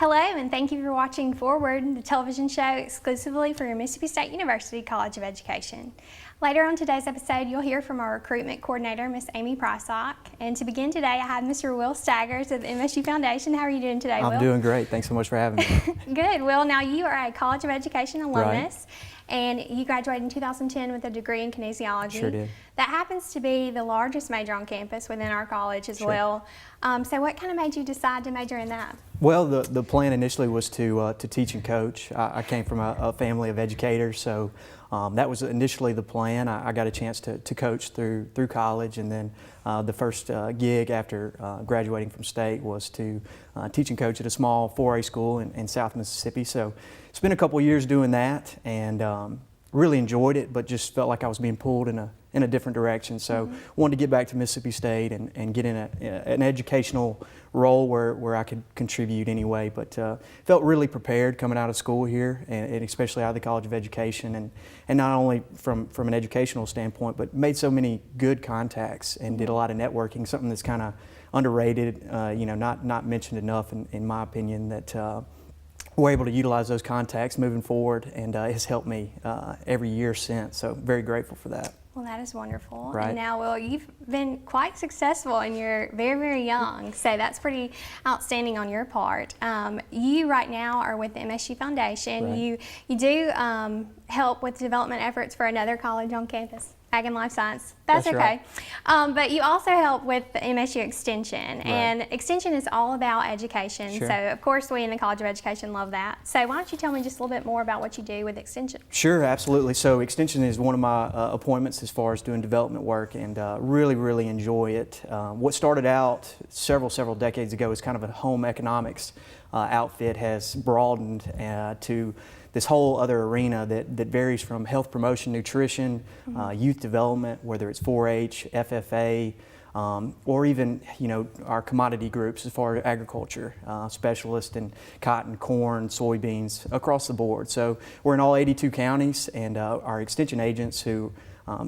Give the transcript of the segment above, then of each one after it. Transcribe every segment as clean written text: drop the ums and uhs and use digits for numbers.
Hello, and thank you for watching Forward, the television show exclusively for your Mississippi State University College of Education. Later on today's episode, you'll hear from our recruitment coordinator, Miss Amy Prisock. And to begin today, I have Mr. Will Staggers of the MSU Foundation. How are you doing today, Will? I'm doing great. Thanks so much for having me. Good. Will, now you are a College of Education alumnus. Right. And you graduated in 2010 with a degree in kinesiology. Sure did. That happens to be the largest major on campus within our college as well. So what kind of made you decide to major in that? Well, the plan initially was to teach and coach. I came from a family of educators, so that was initially the plan. I got a chance to coach through college, and then the first gig after graduating from state was to teach and coach at a small 4A school in South Mississippi. So spent a couple years doing that, and really enjoyed it, but just felt like I was being pulled in a different direction. So wanted to get back to Mississippi State and get in an educational role where I could contribute anyway. But felt really prepared coming out of school here, and especially out of the College of Education, and not only from an educational standpoint, but made so many good contacts and did a lot of networking, something that's kind of underrated, not mentioned enough in my opinion, that we're able to utilize those contacts moving forward, and has helped me every year since. So very grateful for that. Well, that is wonderful. Right. And now, Will, you've been quite successful and you're very, very young, so that's pretty outstanding on your part. You right now are with the MSU Foundation. Right. You do help with development efforts for another college on campus, Ag and Life Science. That's okay. Right. But you also help with the MSU Extension, Right. and Extension is all about education. Sure. So, of course, we in the College of Education love that. So why don't you tell me just a little bit more about what you do with Extension? Sure, absolutely. So Extension is one of my appointments as far as doing development work, and really enjoy it. What started out several decades ago as kind of a home economics outfit has broadened to this whole other arena that varies from health promotion, nutrition, youth development, whether it's 4-H, FFA, or even our commodity groups as far as agriculture, specialists in cotton, corn, soybeans, across the board. So we're in all 82 counties, and our extension agents who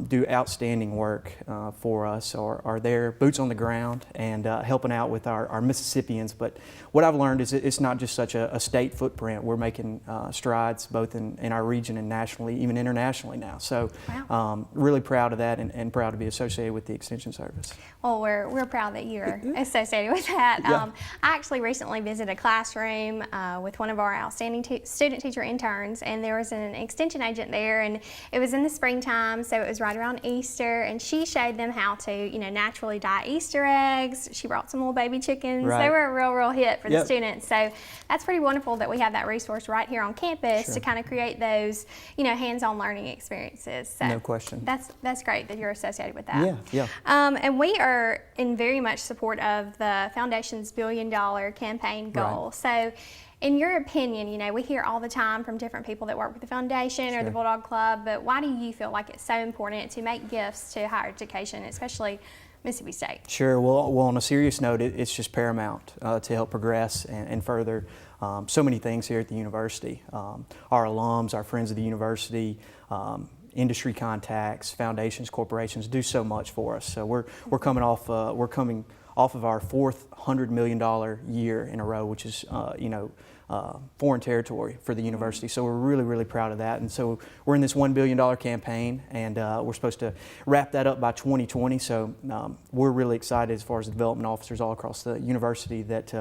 do outstanding work for us are there, boots on the ground, and helping out with our Mississippians. But what I've learned is it's not just such a state footprint. We're making strides both in our region and nationally, even internationally now. So wow. Really proud of that, and proud to be associated with the Extension Service. Well, we're proud that you're associated with that. Yeah. I actually recently visited a classroom with one of our outstanding student teacher interns, and there was an extension agent there, and it was in the springtime, so it was right around Easter, and she showed them how to naturally dye Easter eggs. She brought some little baby chickens. Right. They were a real hit for the Yep. students. So that's pretty wonderful that we have that resource right here on campus Sure. to kind of create those hands-on learning experiences. So No question. That's great that you're associated with that. Yeah. And we are in very much support of the Foundation's $1 billion campaign goal. Right. So in your opinion, we hear all the time from different people that work with the Foundation or the Sure. Bulldog Club, but why do you feel like it's so important to make gifts to higher education, especially Mississippi State? Sure. Well, on a serious note, it's just paramount to help progress and further so many things here at the university. Our alums, our friends of the university, industry contacts, foundations, corporations do so much for us. So we're coming off of our fourth $100 million year in a row, which is foreign territory for the university. So we're really proud of that. And so we're in this $1 billion campaign, and we're supposed to wrap that up by 2020. So we're really excited as far as the development officers all across the university that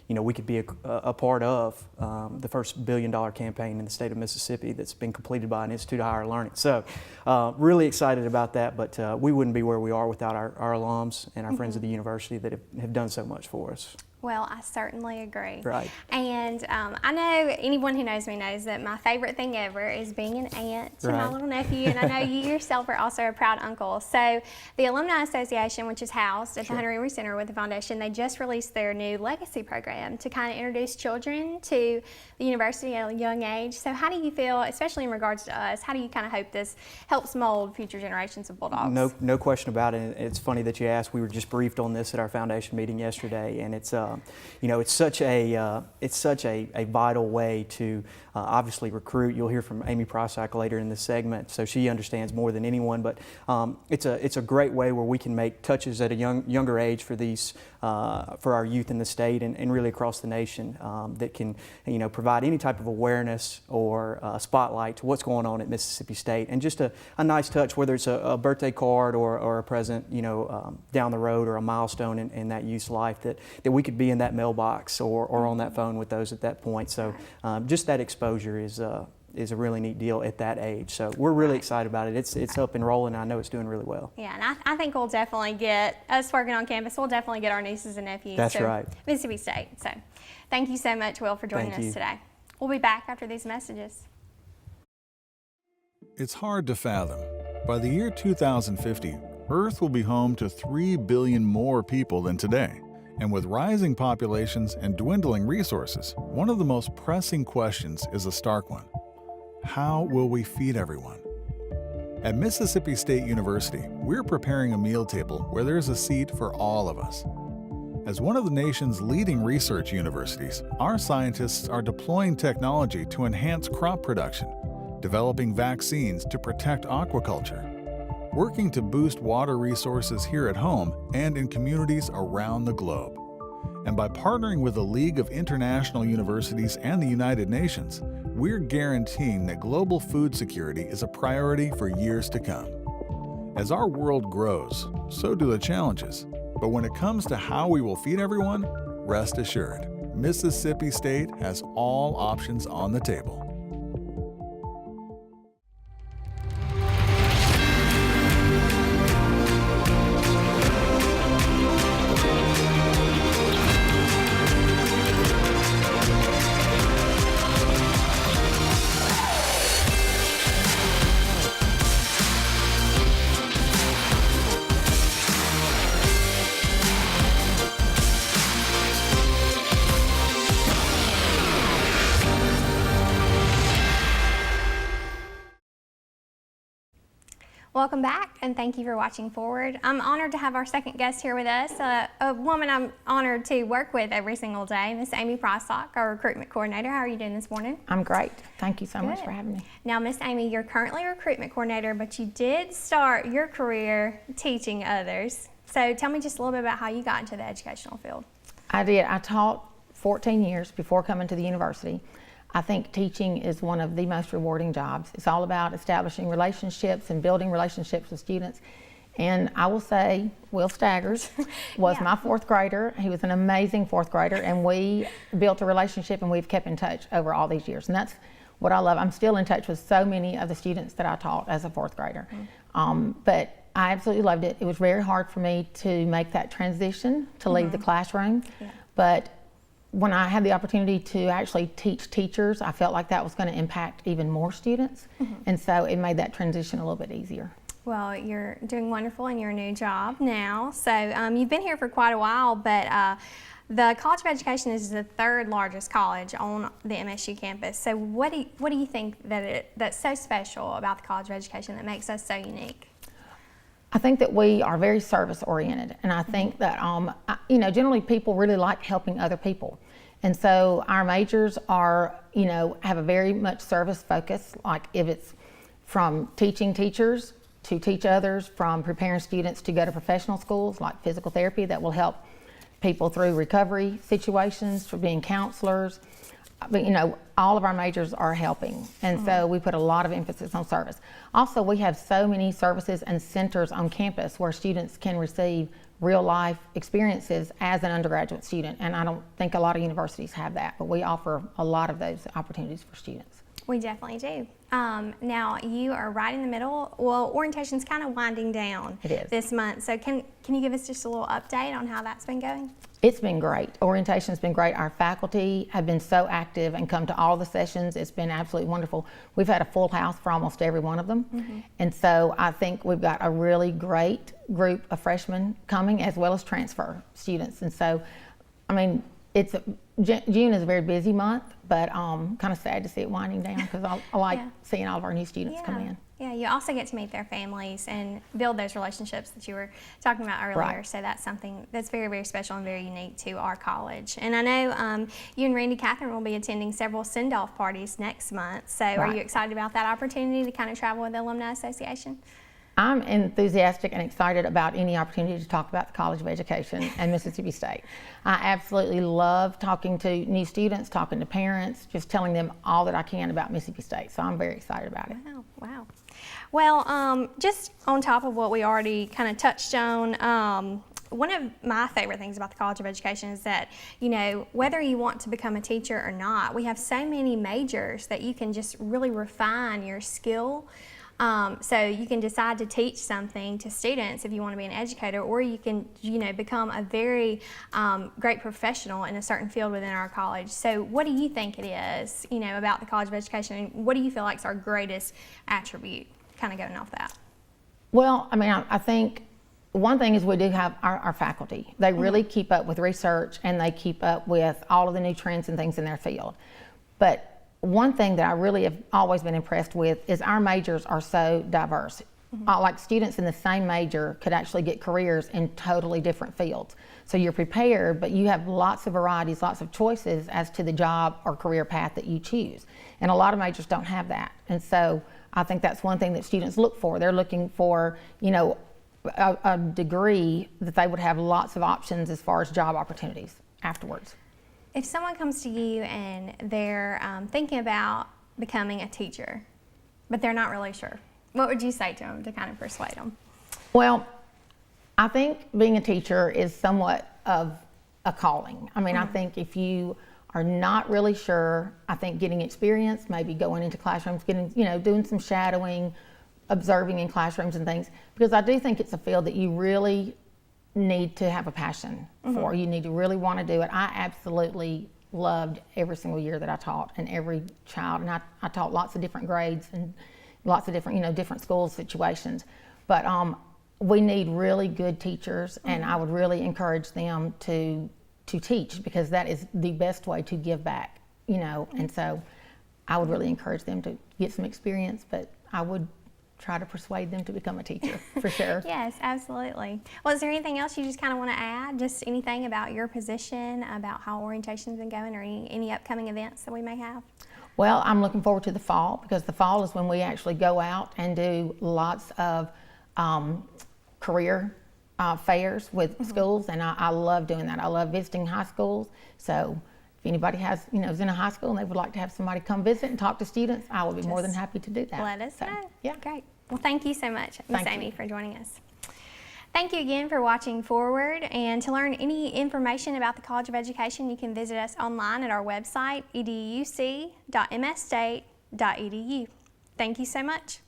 we could be a part of the first $1 billion campaign in the state of Mississippi that's been completed by an Institute of Higher Learning. So really excited about that, but we wouldn't be where we are without our alums and our friends of the university that have done so much for us. Well, I certainly agree. Right. And I know anyone who knows me knows that my favorite thing ever is being an aunt to my Right. little nephew, and I know you yourself are also a proud uncle. So the Alumni Association, which is housed at the Hunter Emory Center with the Foundation, they just released their new Legacy program to kind of introduce children to the university at a young age. So how do you feel, especially in regards to us, how do you kind of hope this helps mold future generations of Bulldogs? No question about it. It's funny that you asked. We were just briefed on this at our foundation meeting yesterday, and it's you know, it's such a vital way to obviously recruit. You'll hear from Amy Prisock later in this segment, so she understands more than anyone. But it's a great way where we can make touches at a younger age for these for our youth in the state and really across the nation that can, you know, provide any type of awareness or spotlight to what's going on at Mississippi State, and just a nice touch, whether it's a birthday card or a present, you know, down the road, or a milestone in that youth's life, that we could be in that mailbox or on that phone with those at that point. So just that exposure is a really neat deal at that age. So we're really excited about it. It's up and rolling, and I know it's doing really well. Yeah, and I think we'll definitely get, us working on campus, we'll definitely get our nieces and nephews to Mississippi State. So thank you so much, Will, for joining us today. We'll be back after these messages. It's hard to fathom. By the year 2050, Earth will be home to 3 billion more people than today. And with rising populations and dwindling resources, one of the most pressing questions is a stark one. How will we feed everyone? At Mississippi State University, we're preparing a meal table where there's a seat for all of us. As one of the nation's leading research universities, our scientists are deploying technology to enhance crop production, developing vaccines to protect aquaculture, working to boost water resources here at home and in communities around the globe. And by partnering with the League of International Universities and the United Nations, we're guaranteeing that global food security is a priority for years to come. As our world grows, so do the challenges. But when it comes to how we will feed everyone, rest assured, Mississippi State has all options on the table. Welcome back, and thank you for watching Forward. I'm honored to have our second guest here with us, a woman I'm honored to work with every single day, Miss Amy Prisock, our recruitment coordinator. How are you doing this morning? I'm great. Thank you so much for having me. Now, Miss Amy, you're currently a recruitment coordinator, but you did start your career teaching others. So tell me just a little bit about how you got into the educational field. I did. I taught 14 years before coming to the university. I think teaching is one of the most rewarding jobs. It's all about establishing relationships and building relationships with students. And I will say, Will Staggers was my fourth grader. He was an amazing fourth grader, and we built a relationship, and we've kept in touch over all these years. And that's what I love. I'm still in touch with so many of the students that I taught as a fourth grader. But I absolutely loved it. It was very hard for me to make that transition to leave the classroom. But when I had the opportunity to actually teach teachers, I felt like that was going to impact even more students. And so it made that transition a little bit easier. Well, you're doing wonderful in your new job now. So you've been here for quite a while, but the College of Education is the third largest college on the MSU campus. So what do you think that's so special about the College of Education that makes us so unique? I think that we are very service oriented, and I think that you know, generally people really like helping other people. And so our majors are, you know, have a very much service focus, like if it's from teaching teachers to teach others, from preparing students to go to professional schools like physical therapy that will help people through recovery situations, for being counselors. But, you know, all of our majors are helping, and so we put a lot of emphasis on service. Also, we have so many services and centers on campus where students can receive real life experiences as an undergraduate student, and I don't think a lot of universities have that, but we offer a lot of those opportunities for students. We definitely do. Now, you are right in the middle. Well, orientation's kind of winding down this month, so can you give us just a little update on how that's been going? It's been great. Orientation's been great. Our faculty have been so active and come to all the sessions. It's been absolutely wonderful. We've had a full house for almost every one of them. And so I think we've got a really great group of freshmen coming, as well as transfer students. And so, I mean, June is a very busy month, but kind of sad to see it winding down because I like seeing all of our new students come in. Yeah, you also get to meet their families and build those relationships that you were talking about earlier. Right. So that's something that's very, very special and very unique to our college. And I know you and Randy Catherine will be attending several send-off parties next month. So are you excited about that opportunity to kind of travel with the Alumni Association? I'm enthusiastic and excited about any opportunity to talk about the College of Education and Mississippi State. I absolutely love talking to new students, talking to parents, just telling them all that I can about Mississippi State. So I'm very excited about it. Wow, wow. Well, just on top of what we already kind of touched on, one of my favorite things about the College of Education is that, you know, whether you want to become a teacher or not, we have so many majors that you can just really refine your skill. So you can decide to teach something to students if you want to be an educator, or you can, you know, become a very great professional in a certain field within our college. So what do you think it is, you know, about the College of Education, and what do you feel like is our greatest attribute, kind of going off that? Well, I mean, I think one thing is we do have our faculty. They really keep up with research and they keep up with all of the new trends and things in their field. But one thing that I really have always been impressed with is our majors are so diverse. Like students in the same major could actually get careers in totally different fields. So you're prepared, but you have lots of varieties, lots of choices as to the job or career path that you choose. And a lot of majors don't have that. And so I think that's one thing that students look for. They're looking for, you know, a degree that they would have lots of options as far as job opportunities afterwards. If someone comes to you and they're thinking about becoming a teacher, but they're not really sure, what would you say to them to kind of persuade them? Well, I think being a teacher is somewhat of a calling. I mean, I think if you are not really sure, I think getting experience, maybe going into classrooms, getting, you know, doing some shadowing, observing in classrooms and things, because I do think it's a field that you really need to have a passion for. You need to really want to do it. I absolutely loved every single year that I taught and every child, and I taught lots of different grades and lots of different, you know, different school situations. But we need really good teachers, and I would really encourage them to teach, because that is the best way to give back, you know. And so I would really encourage them to get some experience, but I would try to persuade them to become a teacher, for sure. Yes, absolutely. Well, is there anything else you just kind of want to add? Just anything about your position, about how orientation's been going, or any upcoming events that we may have? Well, I'm looking forward to the fall, because the fall is when we actually go out and do lots of career fairs with schools, and I love doing that. I love visiting high schools. So if anybody has, you know, is in a high school and they would like to have somebody come visit and talk to students, I will be more than happy to do that. Let us know. Yeah. Great. Well, thank you so much, Ms. Thank Amy, you. for joining us. Thank you again for watching Forward, and to learn any information about the College of Education, you can visit us online at our website, educ.msstate.edu. Thank you so much.